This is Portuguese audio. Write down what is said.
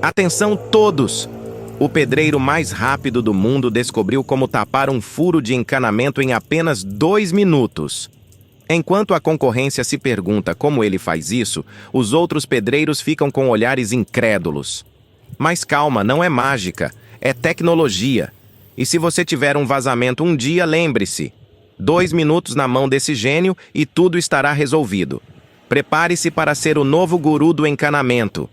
Atenção todos! O pedreiro mais rápido do mundo descobriu como tapar um furo de encanamento em apenas 2 minutos. Enquanto a concorrência se pergunta como ele faz isso, os outros pedreiros ficam com olhares incrédulos. Mas calma, não é mágica, é tecnologia. E se você tiver um vazamento um dia, lembre-se: 2 minutos na mão desse gênio e tudo estará resolvido. Prepare-se para ser o novo guru do encanamento.